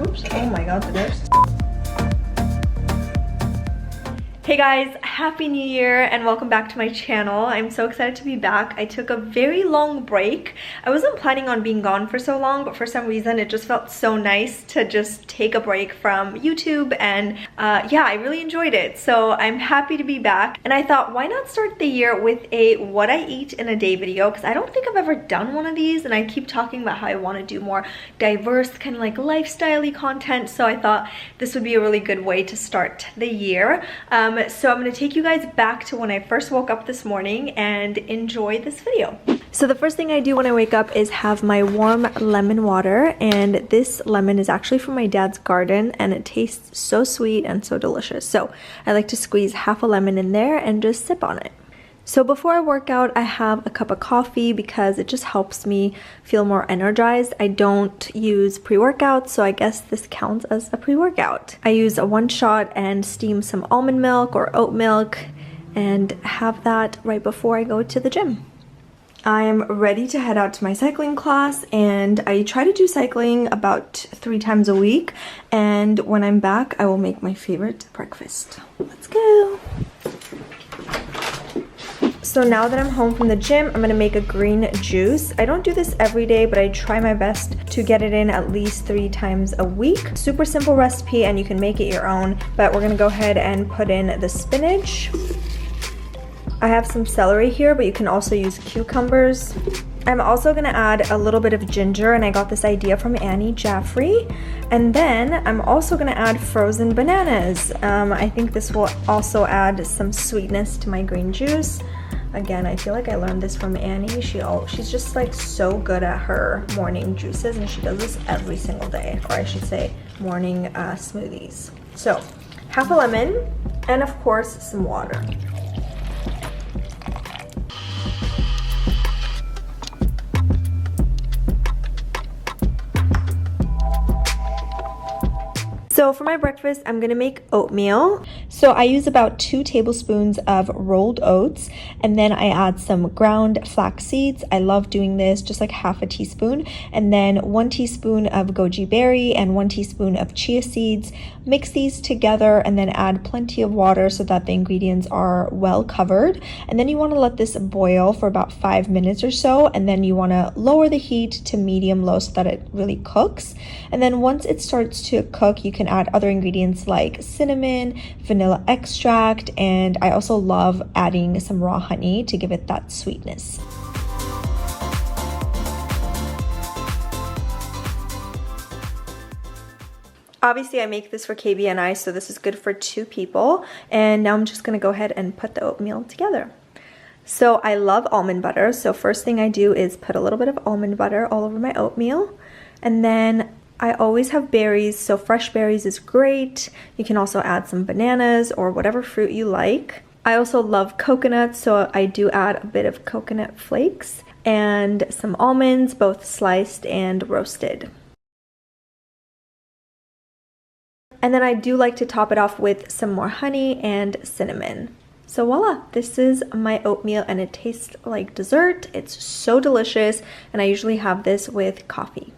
Oops, oh my god, the nurse. Hey guys, happy new year and welcome back to my channel. I'm so excited to be back. I took a very long break. I wasn't planning on being gone for so long, but for some reason it just felt so nice to just take a break from YouTube, and yeah, I really enjoyed it. So I'm happy to be back, and I thought, why not start the year with a what I eat in a day video, because I don't think I've ever done one of these, and I keep talking about how I want to do more diverse kind of like lifestyle-y content. So I thought this would be a really good way to start the year. So I'm going to take you guys back to when I first woke up this morning and enjoy this video. So the first thing I do when I wake up is have my warm lemon water, and this lemon is actually from my dad's garden and it tastes so sweet and so delicious. So I like to squeeze half a lemon in there and just sip on it. So before I work out, I have a cup of coffee because it just helps me feel more energized. I don't use pre-workouts, so I guess this counts as a pre-workout. I use a 1 shot and steam some almond milk or oat milk and have that right before I go to the gym. I'm ready to head out to my cycling class, and I try to do cycling about 3 times a week, and when I'm back, I will make my favorite breakfast. Let's go! So now that I'm home from the gym, I'm gonna make a green juice. I don't do this every day, but I try my best to get it in at least 3 times a week. Super simple recipe and you can make it your own, but we're gonna go ahead and put in the spinach. I have some celery here, but you can also use cucumbers. I'm also gonna add a little bit of ginger, and I got this idea from Annie Jaffrey. And then I'm also gonna add frozen bananas. I think this will also add some sweetness to my green juice. Again, I feel like I learned this from Annie. She's just like so good at her morning juices, and she does this every single day, or I should say morning smoothies. So half a lemon and of course some water. So for my breakfast, I'm gonna make oatmeal. So I use about 2 tablespoons of rolled oats, and then I add some ground flax seeds. I love doing this, just like half a teaspoon, and then 1 teaspoon of goji berry and 1 teaspoon of chia seeds. Mix these together and then add plenty of water so that the ingredients are well covered. And then you wanna let this boil for about 5 minutes or so, and then you wanna lower the heat to medium-low so that it really cooks. And then once it starts to cook, you can add other ingredients like cinnamon, vanilla extract, and I also love adding some raw honey to give it that sweetness. Obviously I make this for KB and I, so this is good for 2 people. And now I'm just gonna go ahead and put the oatmeal together. So I love almond butter, so first thing I do is put a little bit of almond butter all over my oatmeal, and then I always have berries, so fresh berries is great. You can also add some bananas or whatever fruit you like. I also love coconut, so I do add a bit of coconut flakes and some almonds, both sliced and roasted. And then I do like to top it off with some more honey and cinnamon. So voila, this is my oatmeal and it tastes like dessert. It's so delicious, and I usually have this with coffee.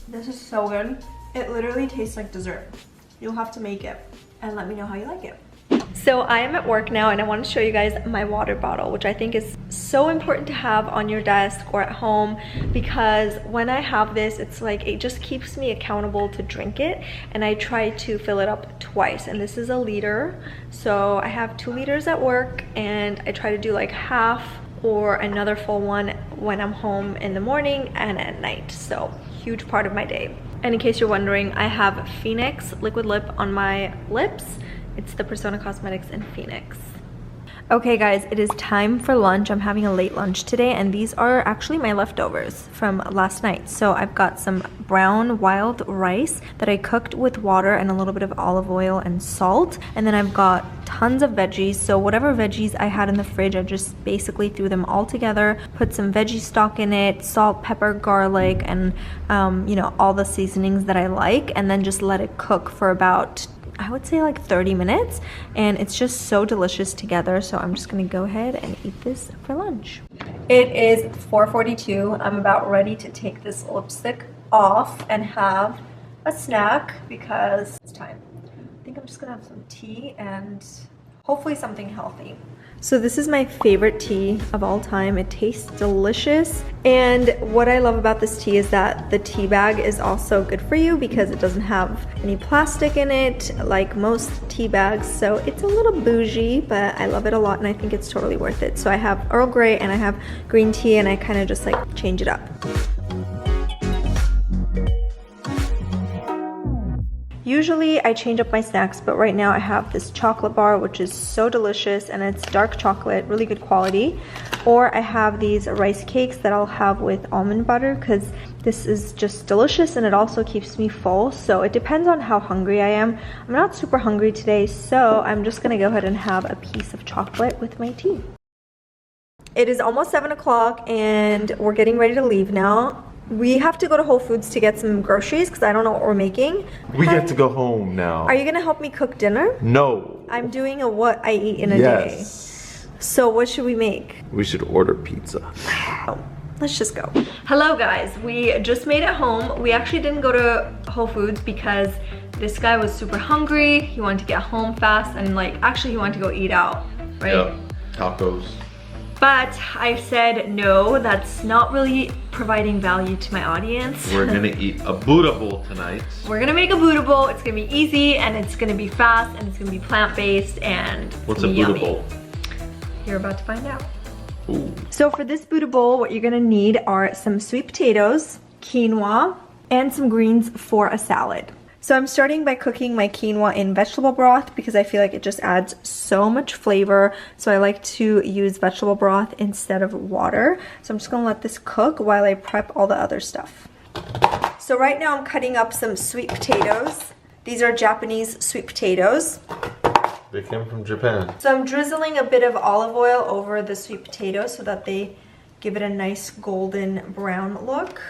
This is so good. It literally tastes like dessert. You'll have to make it and let me know how you like it. So I am at work now, and I want to show you guys my water bottle, which I think is so important to have on your desk or at home, because when I have this, it's like it just keeps me accountable to drink it, and I try to fill it up twice, and this is a liter. So I have 2 liters at work, and I try to do like half or another full one when I'm home in the morning and at night. So huge part of my day. And in case you're wondering, I have Phoenix liquid lip on my lips. It's the Persona Cosmetics in Phoenix. Okay guys, it is time for lunch. I'm having a late lunch today, and these are actually my leftovers from last night. So I've got some brown wild rice that I cooked with water and a little bit of olive oil and salt. And then I've got tons of veggies. So whatever veggies I had in the fridge, I just basically threw them all together, put some veggie stock in it, salt, pepper, garlic, and you know, all the seasonings that I like, and then just let it cook for about, I would say, like 30 minutes, and it's just so delicious together. So I'm just gonna go ahead and eat this for lunch. It is 4:42. I'm about ready to take this lipstick off and have a snack because it's time. I think I'm just gonna have some tea and hopefully something healthy. So this is my favorite tea of all time. It tastes delicious. And what I love about this tea is that the tea bag is also good for you because it doesn't have any plastic in it like most tea bags. So it's a little bougie, but I love it a lot and I think it's totally worth it. So I have Earl Grey and I have green tea, and I kind of just like change it up. Usually I change up my snacks, but right now I have this chocolate bar, which is so delicious, and it's dark chocolate, really good quality. Or I have these rice cakes that I'll have with almond butter because this is just delicious and it also keeps me full. So it depends on how hungry I am. I'm not super hungry today, so I'm just gonna go ahead and have a piece of chocolate with my tea. It is almost 7 o'clock and we're getting ready to leave now. We have to go to Whole Foods to get some groceries because I don't know what we're making. We get to go home now. Are you gonna help me cook dinner? No. I'm doing a what I eat in a day. So what should we make? We should order pizza. Oh, let's just go. Hello guys, we just made it home. We actually didn't go to Whole Foods because this guy was super hungry. He wanted to get home fast and like, actually he wanted to go eat out, right? Yep, tacos. But I said no, that's not really providing value to my audience. We're gonna eat a Buddha bowl tonight. We're gonna make a Buddha bowl. It's gonna be easy and it's gonna be fast and it's gonna be plant-based and it's What's gonna a be Buddha yummy. bowl? You're about to find out. Ooh. So for this Buddha bowl, what you're gonna need are some sweet potatoes, quinoa, and some greens for a salad. So I'm starting by cooking my quinoa in vegetable broth because I feel like it just adds so much flavor. So I like to use vegetable broth instead of water. So I'm just gonna let this cook while I prep all the other stuff. So right now I'm cutting up some sweet potatoes. These are Japanese sweet potatoes. They came from Japan. So I'm drizzling a bit of olive oil over the sweet potatoes so that they give it a nice golden brown look.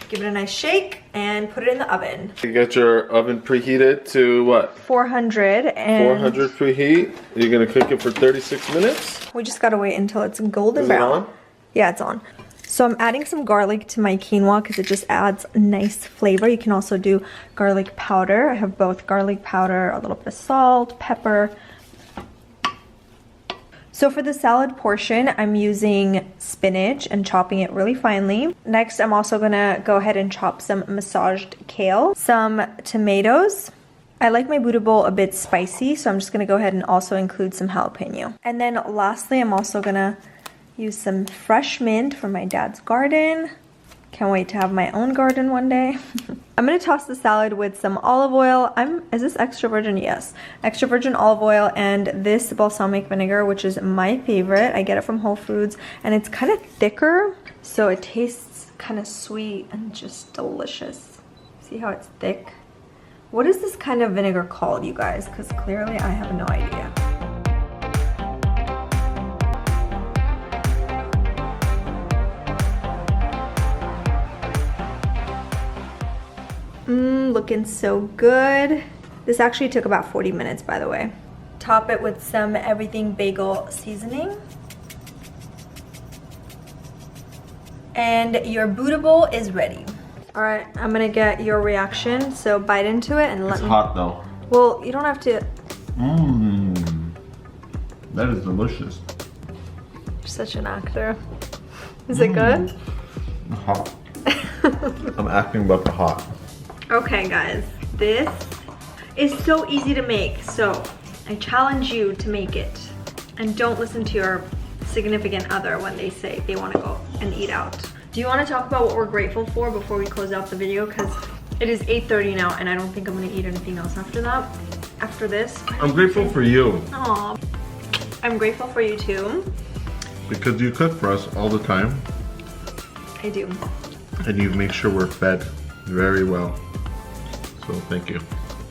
Give it a nice shake and put it in the oven. You got your oven preheated to what? 400 and 400 preheat. You're gonna cook it for 36 minutes. we just gotta wait until it's golden Is it brown. on? Yeah, it's on. So I'm adding some garlic to my quinoa because it just adds nice flavor. You can also do garlic powder. I have both garlic powder, a little bit of salt, pepper. So for the salad portion, I'm using spinach and chopping it really finely. Next, I'm also gonna go ahead and chop some massaged kale, some tomatoes. I like my Buddha bowl a bit spicy, so I'm just gonna go ahead and also include some jalapeno. And then lastly, I'm also gonna use some fresh mint from my dad's garden. Can't wait to have my own garden one day. I'm gonna toss the salad with some olive oil. Is this extra virgin? Yes. Extra virgin olive oil and this balsamic vinegar, which is my favorite. I get it from Whole Foods and it's kind of thicker, so it tastes kind of sweet and just delicious. See how it's thick? What is this kind of vinegar called, you guys? Because clearly I have no idea. Looking so good. This actually took about 40 minutes, by the way. Top it with some everything bagel seasoning. And your Buddha bowl is ready. All right, I'm gonna get your reaction. So bite into it and let me. It's hot though. Well, you don't have to. That is delicious. You're such an actor. Is it good? Hot. I'm acting about the hot. Okay guys, this is so easy to make, so I challenge you to make it. And don't listen to your significant other when they say they want to go and eat out. Do you want to talk about what we're grateful for before we close out the video? Because it is 8:30 now and I don't think I'm going to eat anything else after that. after this. I'm grateful for you. Aw. I'm grateful for you too. Because you cook for us all the time. I do. And you make sure we're fed very well. So thank you.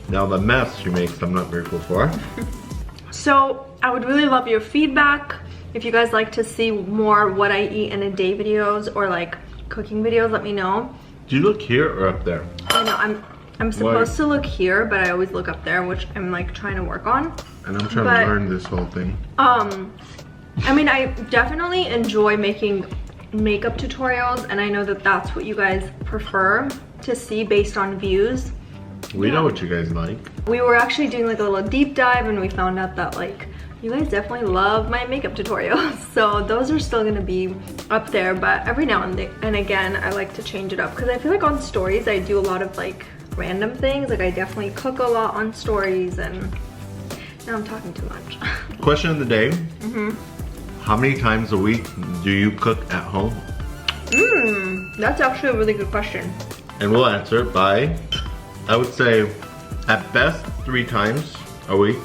Now the mess she makes, I'm not grateful for. So I would really love your feedback. If you guys like to see more what I eat in a day videos or like cooking videos, let me know. Do you look here or up there? I know I'm supposed to look here, but I always look up there, which I'm like trying to work on. And I'm trying to learn this whole thing. I mean, I definitely enjoy making makeup tutorials, and I know that that's what you guys prefer to see based on views. We know what you guys like. We were actually doing like a little deep dive, and we found out that like you guys definitely love my makeup tutorials. So those are still gonna be up there, but every now and again I like to change it up because I feel like on stories I do a lot of like random things. Like I definitely cook a lot on stories, and now I'm talking too much. Question of the day. How many times a week do you cook at home? That's actually a really good question. And we'll answer it by, I would say, at best 3 times a week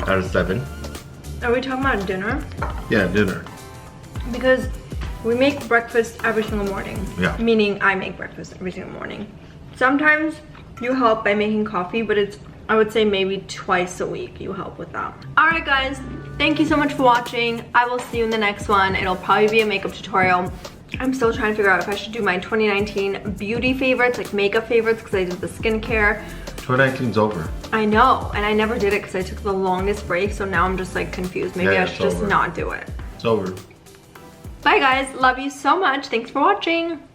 out of 7. Are we talking about dinner? Yeah, dinner. Because we make breakfast every single morning. Yeah. Meaning I make breakfast every single morning. Sometimes you help by making coffee, but it's, I would say maybe twice a week you help with that. Alright guys, thank you so much for watching. I will see you in the next one. It'll probably be a makeup tutorial. I'm still trying to figure out if I should do my 2019 beauty favorites, like makeup favorites, because I did the skincare. 2019's over. I know, and I never did it because I took the longest break, so now I'm just like confused. Maybe I should just not do it. It's over. Bye guys, love you so much. Thanks for watching.